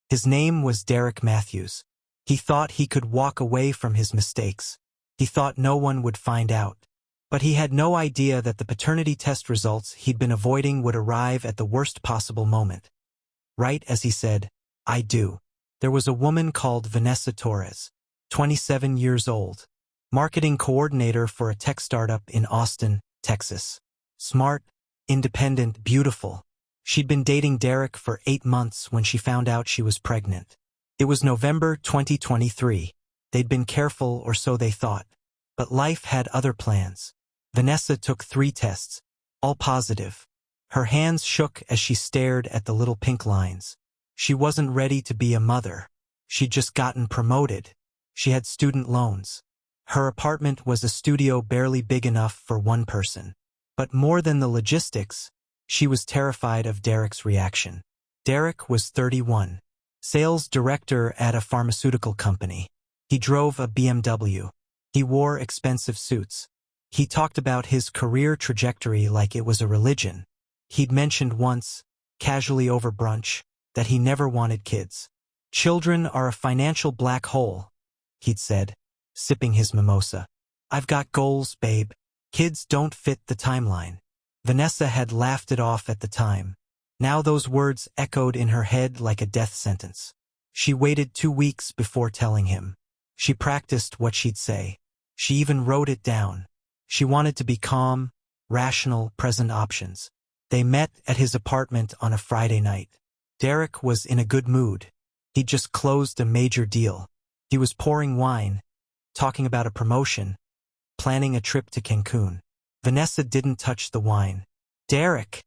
His name was Derek Matthews. He thought he could walk away from his mistakes. He thought no one would find out. But he had no idea that the paternity test results he'd been avoiding would arrive at the worst possible moment. Right as he said, "I do," there was a woman called Vanessa Torres, 27 years old, marketing coordinator for a tech startup in Austin, Texas. Smart, independent, beautiful. She'd been dating Derek for 8 months when she found out she was pregnant. It was November 2023. They'd been careful, or so they thought. But life had other plans. Vanessa took 3 tests, all positive. Her hands shook as she stared at the little pink lines. She wasn't ready to be a mother. She'd just gotten promoted. She had student loans. Her apartment was a studio barely big enough for one person. But more than the logistics, she was terrified of Derek's reaction. Derek was 31, sales director at a pharmaceutical company. He drove a BMW. He wore expensive suits. He talked about his career trajectory like it was a religion. He'd mentioned once, casually over brunch, that he never wanted kids. "Children are a financial black hole," he'd said, sipping his mimosa. "I've got goals, babe. Kids don't fit the timeline." Vanessa had laughed it off at the time. Now those words echoed in her head like a death sentence. She waited 2 weeks before telling him. She practiced what she'd say. She even wrote it down. She wanted to be calm, rational, present options. They met at his apartment on a Friday night. Derek was in a good mood. He'd just closed a major deal. He was pouring wine, talking about a promotion, planning a trip to Cancun. Vanessa didn't touch the wine. "Derek,"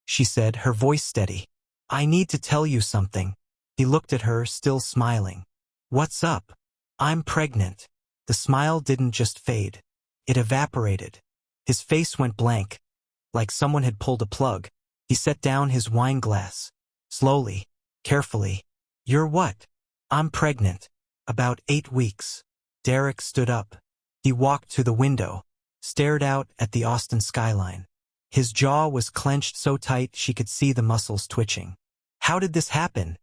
she said, her voice steady. "I need to tell you something." He looked at her, still smiling. "What's up?" "I'm pregnant." The smile didn't just fade. It evaporated. His face went blank, like someone had pulled a plug. He set down his wine glass. Slowly, carefully. "You're what?" "I'm pregnant. About 8 weeks." Derek stood up. He walked to the window, stared out at the Austin skyline. His jaw was clenched so tight she could see the muscles twitching. "How did this happen?"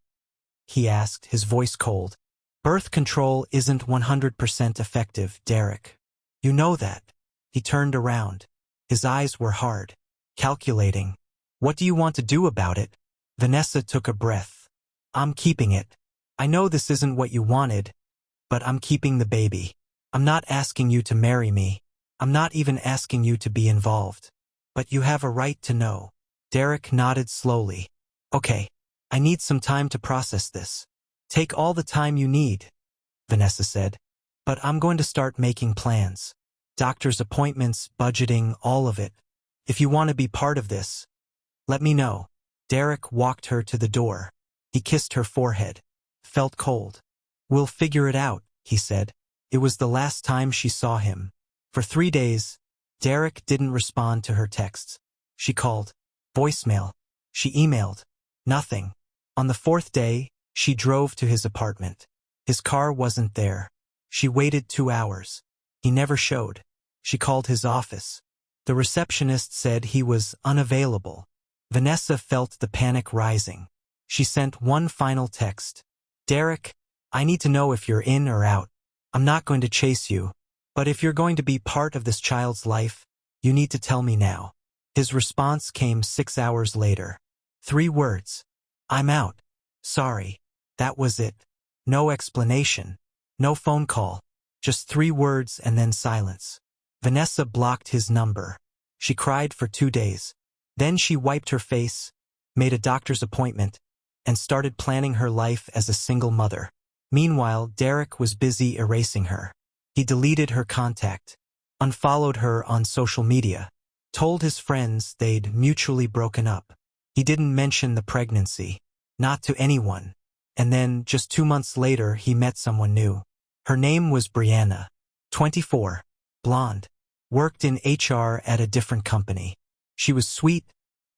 he asked, his voice cold. "Birth control isn't 100% effective, Derek. You know that." He turned around. His eyes were hard, calculating. "What do you want to do about it?" Vanessa took a breath. "I'm keeping it. I know this isn't what you wanted, but I'm keeping the baby. I'm not asking you to marry me. I'm not even asking you to be involved. But you have a right to know." Derek nodded slowly. "Okay, I need some time to process this." "Take all the time you need," Vanessa said. "But I'm going to start making plans. Doctor's appointments, budgeting, all of it. If you want to be part of this, let me know." Derek walked her to the door. He kissed her forehead. Felt cold. "We'll figure it out," he said. It was the last time she saw him. For 3 days, Derek didn't respond to her texts. She called. Voicemail. She emailed. Nothing. On the 4th day, she drove to his apartment. His car wasn't there. She waited 2 hours. He never showed. She called his office. The receptionist said he was unavailable. Vanessa felt the panic rising. She sent one final text. "Derek, I need to know if you're in or out. I'm not going to chase you, but if you're going to be part of this child's life, you need to tell me now." His response came 6 hours later. 3 words. "I'm out. Sorry." That was it. No explanation. No phone call. Just 3 words and then silence. Vanessa blocked his number. She cried for 2 days. Then she wiped her face, made a doctor's appointment, and started planning her life as a single mother. Meanwhile, Derek was busy erasing her. He deleted her contact, unfollowed her on social media, told his friends they'd mutually broken up. He didn't mention the pregnancy, not to anyone. And then, just 2 months later, he met someone new. Her name was Brianna, 24, blonde, worked in HR at a different company. She was sweet,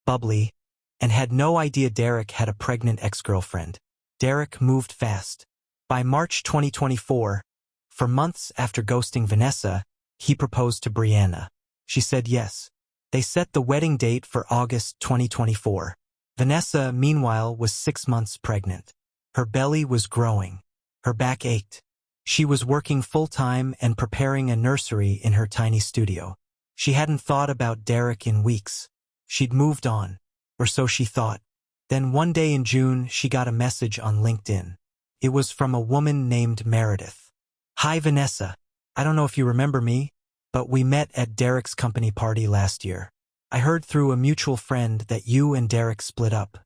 bubbly, and had no idea Derek had a pregnant ex-girlfriend. Derek moved fast. By March 2024, for months after ghosting Vanessa, he proposed to Brianna. She said yes. They set the wedding date for August 2024. Vanessa, meanwhile, was 6 months pregnant. Her belly was growing. Her back ached. She was working full-time and preparing a nursery in her tiny studio. She hadn't thought about Derek in weeks. She'd moved on, or so she thought. Then one day in June, she got a message on LinkedIn. It was from a woman named Meredith. "Hi Vanessa. I don't know if you remember me, but we met at Derek's company party last year. I heard through a mutual friend that you and Derek split up.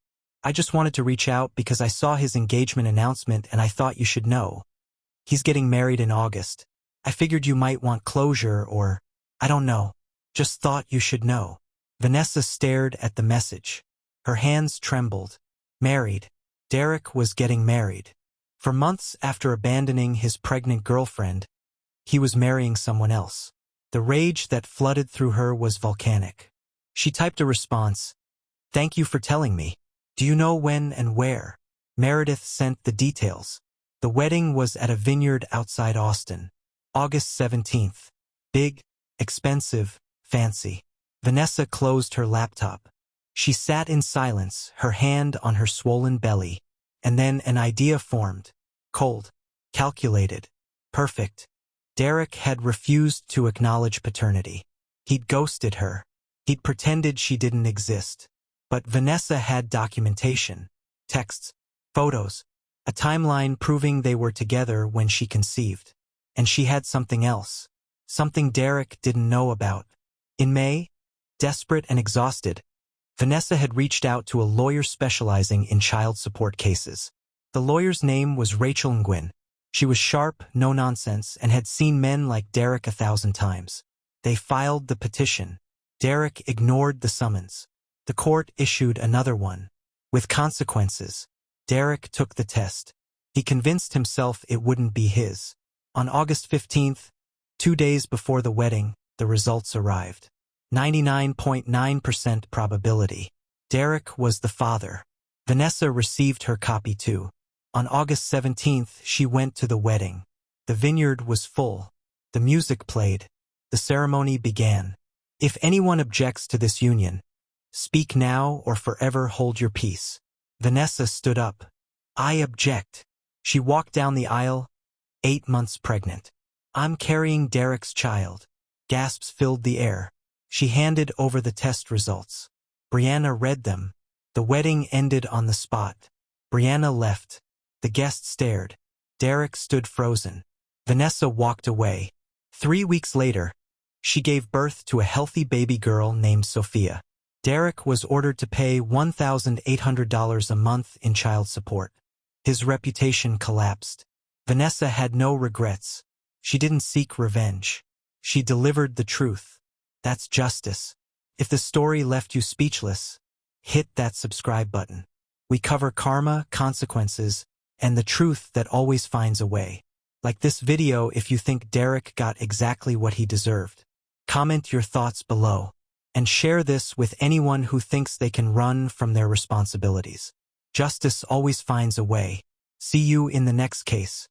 I just wanted to reach out because I saw his engagement announcement and I thought you should know. He's getting married in August. I figured you might want closure or, I don't know. Just thought you should know." Vanessa stared at the message. Her hands trembled. Married. Derek was getting married. For months after abandoning his pregnant girlfriend, he was marrying someone else. The rage that flooded through her was volcanic. She typed a response. "Thank you for telling me. Do you know when and where?" Meredith sent the details. The wedding was at a vineyard outside Austin. August 17th. Big, expensive, fancy. Vanessa closed her laptop. She sat in silence, her hand on her swollen belly. And then an idea formed. Cold. Calculated. Perfect. Derek had refused to acknowledge paternity. He'd ghosted her. He'd pretended she didn't exist. But Vanessa had documentation. Texts. Photos. A timeline proving they were together when she conceived. And she had something else. Something Derek didn't know about. In May, desperate and exhausted, Vanessa had reached out to a lawyer specializing in child support cases. The lawyer's name was Rachel Nguyen. She was sharp, no-nonsense, and had seen men like Derek 1,000 times. They filed the petition. Derek ignored the summons. The court issued another one. With consequences. Derek took the test. He convinced himself it wouldn't be his. On August 15th, 2 days before the wedding, the results arrived. 99.9% probability. Derek was the father. Vanessa received her copy too. On August 17th, she went to the wedding. The vineyard was full. The music played. The ceremony began. If anyone objects to this union, speak now or forever hold your peace. Vanessa stood up. "I object." She walked down the aisle, 8 months pregnant. "I'm carrying Derek's child." Gasps filled the air. She handed over the test results. Brianna read them. The wedding ended on the spot. Brianna left. The guests stared. Derek stood frozen. Vanessa walked away. 3 weeks later, she gave birth to a healthy baby girl named Sophia. Derek was ordered to pay $1,800 a month in child support. His reputation collapsed. Vanessa had no regrets. She didn't seek revenge. She delivered the truth. That's justice. If the story left you speechless, hit that subscribe button. We cover karma, consequences, and the truth that always finds a way. Like this video if you think Derek got exactly what he deserved. Comment your thoughts below. And share this with anyone who thinks they can run from their responsibilities. Justice always finds a way. See you in the next case.